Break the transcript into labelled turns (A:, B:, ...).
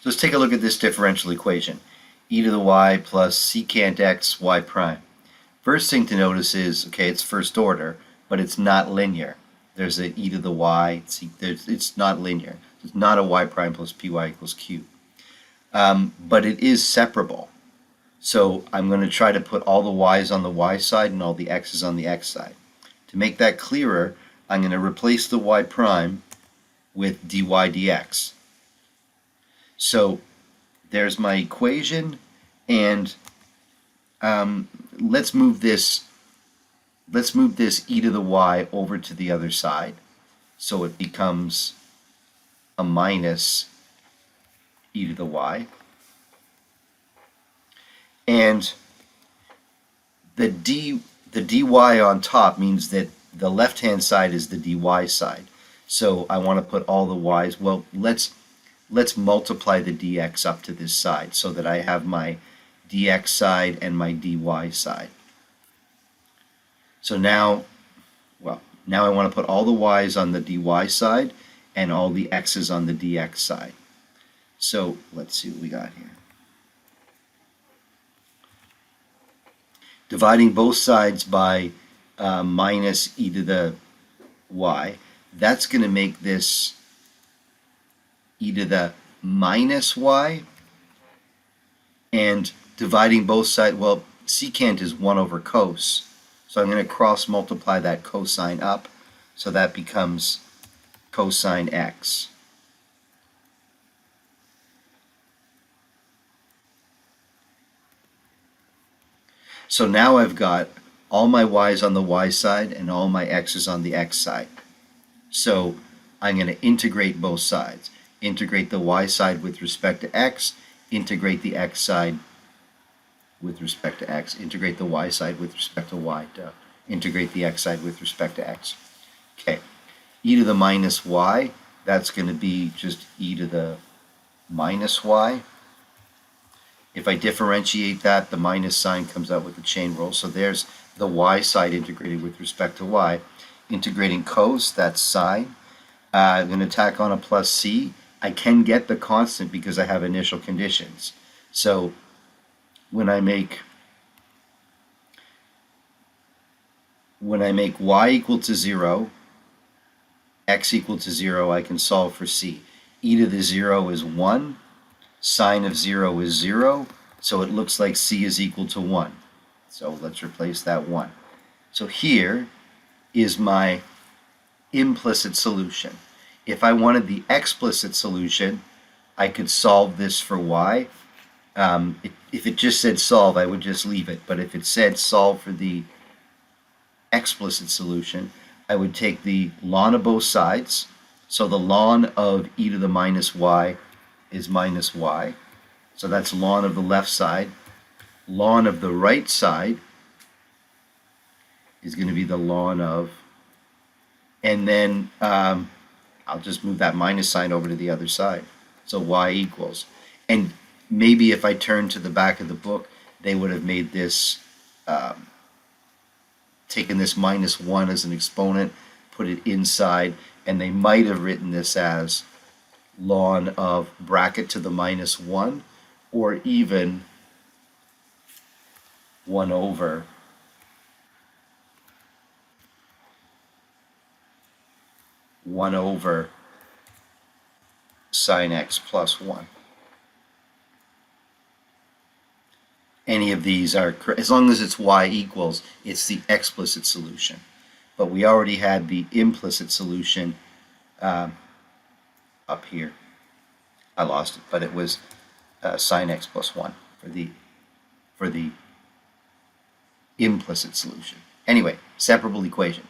A: So let's take a look at this differential equation. E to the y plus secant x y prime. First thing to notice is, okay, it's first order, but it's not linear. There's an e to the y, it's not linear. It's not a y prime plus py equals q. But it is separable. So I'm going to try to put all the y's on the y side and all the x's on the x side. To make that clearer, I'm going to replace the y prime with dy dx. So there's my equation, and let's move this e to the y over to the other side, so it becomes a minus e to the y, and the dy on top means that the left hand side is the dy side. So I want to put all the y's. Well, let's multiply the dx up to this side so that I have my dx side and my dy side. So now I want to put all the y's on the dy side and all the x's on the dx side. So let's see what we got here. Dividing both sides by minus e to the y, that's going to make this e to the minus y, and dividing both sides, well, secant is 1 over cos, so I'm going to cross multiply that cosine up, so that becomes cosine x. So now I've got all my y's on the y side and all my x's on the x side. So I'm going to integrate both sides. Integrate the y side with respect to x, integrate the x side with respect to x, integrate the y side with respect to y, integrate the x side with respect to x. Okay, e to the minus y, that's going to be just e to the minus y. If I differentiate that, the minus sign comes out with the chain rule. So there's the y side integrated with respect to y. Integrating cos, that's sine. I'm going to tack on a plus c. I can get the constant because I have initial conditions. So when I make y equal to 0, x equal to 0, I can solve for c. E to the 0 is 1. Sine of 0 is 0, so it looks like c is equal to 1. So let's replace that 1. So here is my implicit solution. If I wanted the explicit solution, I could solve this for y. If it just said solve, I would just leave it. But if it said solve for the explicit solution, I would take the ln of both sides. So the ln of e to the minus y is minus y. So that's ln of the left side. Ln of the right side is going to be the ln of, and then I'll just move that minus sign over to the other side. So y equals. And maybe if I turn to the back of the book, they would have made this, taken this minus 1 as an exponent, put it inside, and they might have written this as ln of bracket to the minus 1, or even 1 over sine x plus 1. Any of these are, as long as it's y equals, it's the explicit solution. But we already had the implicit solution up here. I lost it, but it was sine x plus 1 for the implicit solution. Anyway, separable equation.